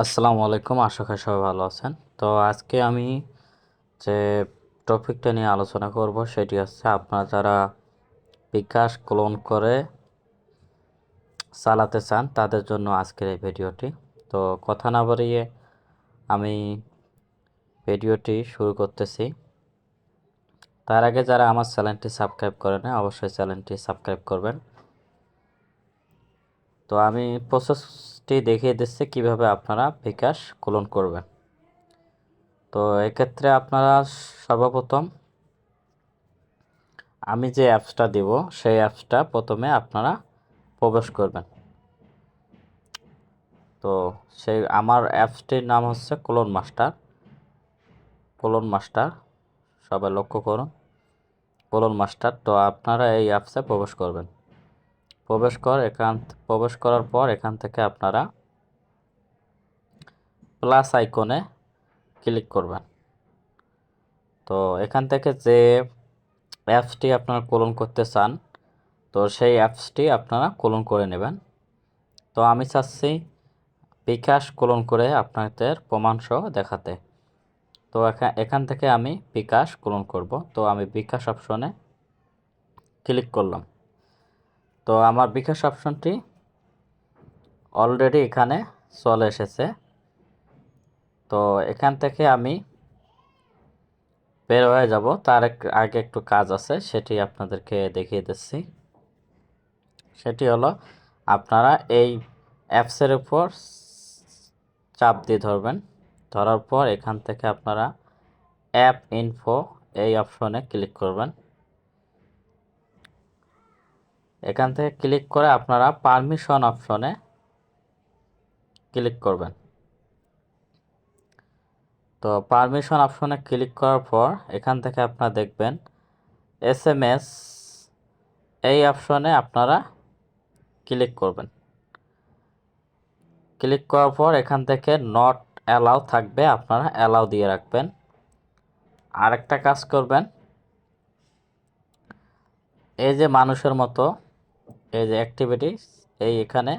আসসালামু আলাইকুম, আশা করি সবাই ভালো আছেন। তো আজকে আমি যে টপিকটা নিয়ে আলোচনা করব সেটি হচ্ছে আপনারা যারা বিকাশ ক্লোন করে চালাতে চান তাদের জন্য আজকের এই ভিডিওটি। তো কথা না বাড়িয়ে আমি ভিডিওটি শুরু করতেছি। তার আগে যারা আমার চ্যানেলটি সাবস্ক্রাইব করেন অবশ্যই চ্যানেলটি সাবস্ক্রাইব করবেন। তো আমি প্রসেসটি দেখিয়ে দিচ্ছি কিভাবে আপনারা বিকাশ ক্লোন করবেন। তো এক্ষেত্রে আপনারা সর্বপ্রথম আমি যে অ্যাপসটা দেব সেই অ্যাপসটা প্রথমে আপনারা প্রবেশ করবেন। তো সেই আমার অ্যাপসটির নাম হচ্ছে ক্লোন মাস্টার। সবাই লক্ষ্য করুন, ক্লোন মাস্টার। তো আপনারা এই অ্যাপসে প্রবেশ করবেন। প্রবেশ করার পর এখান থেকে আপনারা প্লাস আইকনে ক্লিক করবেন। তো এখান থেকে যে অ্যাপসটি আপনারা ক্লোন করতে চান তো সেই অ্যাপসটি আপনারা ক্লোন করে নেবেন। তো আমি চাচ্ছি বিকাশ ক্লোন করে আপনাদের প্রমাণসহ দেখাতে। তো এখান থেকে আমি বিকাশ ক্লোন করব। তো আমি বিকাশ অপশনে ক্লিক করলাম। তো আমার বিকাশ অপশনটি অলরেডি এখানে চলে এসেছে। তো এখান থেকে আমি বের হয়ে যাব, তার আগে একটু কাজ আছে সেটি আপনাদেরকে দেখিয়ে দিচ্ছি। সেটি হলো আপনারা এই অ্যাপসের উপর চাপ দিয়ে ধরবেন। ধরার পর এখান থেকে আপনারা অ্যাপ ইনফো এই অপশনে ক্লিক করবেন। এখান থেকে ক্লিক করে আপনারা পারমিশন অপশনে ক্লিক করবেন। তো পারমিশন অপশনে ক্লিক করার পর এখান থেকে আপনারা দেখবেন এসএমএস এই অপশনে আপনারা ক্লিক করবেন। ক্লিক করার পর এখান থেকে নট অ্যালাউ থাকবে, আপনারা অ্যালাউ দিয়ে রাখবেন। আরেকটা কাজ করবেন, এই যে মানুষের মতো এই যে অ্যাক্টিভিটি এখানে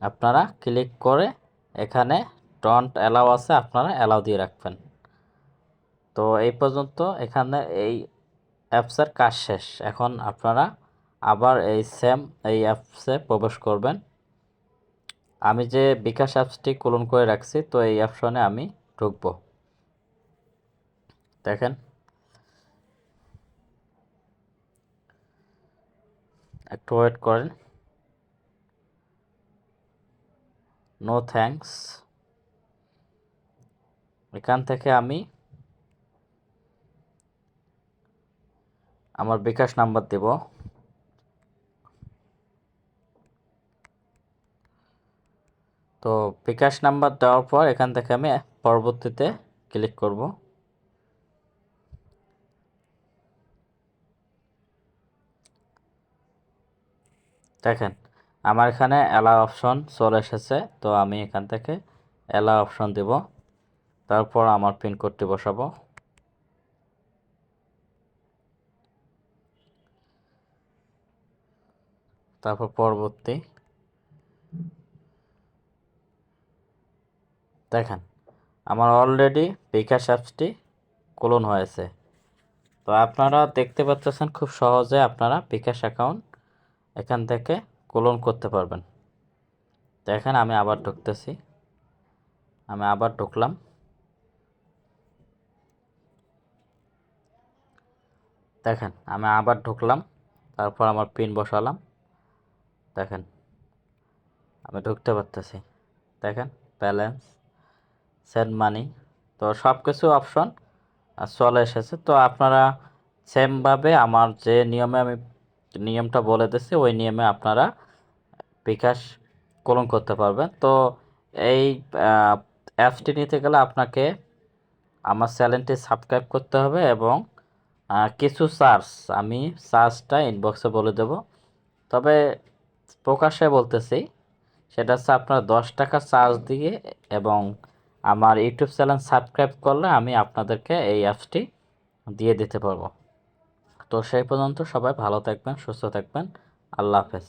আপনারা ক্লিক করে এখানে ডন্ট অ্যালাউ আছে, আপনারা অ্যালাউ দিয়ে রাখবেন। তো এই পর্যন্ত এখানে এই অ্যাপসের কাজ শেষ। এখন আপনারা আবার এই অ্যাপসে প্রবেশ করবেন। আমি যে বিকাশ অ্যাপসটি ক্লোন করে রাখছি তো এই অপশনে আমি ঢুকব। দেখেন, একটু ওয়েট করেন। No thanks. এখান থেকে আমি আমার বিকাশ নাম্বার দেব। তো বিকাশ নাম্বার দেওয়ার পর এখান থেকে আমি পরবর্তীতে ক্লিক করব। দেখেন আমার এখানে অ্যালাউ অপশন চলে এসেছে। তো আমি এখান থেকে অ্যালাউ অপশন দেব। তারপর আমার পিন কোডটি বসাবো। তারপর পরবর্তী। দেখেন আমার অলরেডি বিকাশ অ্যাপসটি ক্লোন হয়েছে। তো আপনারা দেখতে পাচ্ছেন খুব সহজে আপনারা বিকাশ অ্যাকাউন্ট এখান থেকে ক্লোন করতে পারবেন। দেখেন আমি আবার ঢুকতেছি, আমি আবার ঢুকলাম। দেখেন আমি আবার ঢুকলাম, তারপর আমার পিন বসালাম। দেখেন আমি ঢুকতে পারতেছি। দেখেন ব্যালেন্স, সেন্ড মানি, তো সব কিছু অপশন চলে এসেছে। তো আপনারা সেমভাবে আমার যে নিয়মটা বলে দিচ্ছি ওই নিয়মে আপনারা বিকাশ ক্লোন করতে পারবেন। তো এই অ্যাপসটি নিতে গেলে আপনাকে আমার চ্যানেলটি সাবস্ক্রাইব করতে হবে এবং কিছু আমি চার্জটা ইনবক্সে বলে দেব। তবে প্রকাশ্যে বলতেছি, সেটা হচ্ছে আপনার 10 টাকা চার্জ দিয়ে এবং আমার ইউটিউব চ্যানেল সাবস্ক্রাইব করলে আমি আপনাদেরকে এই অ্যাপসটি দিয়ে দিতে পারবো। তো সেই পর্যন্ত সবাই ভালো থাকবেন, সুস্থ থাকবেন। আল্লাহ হাফেজ।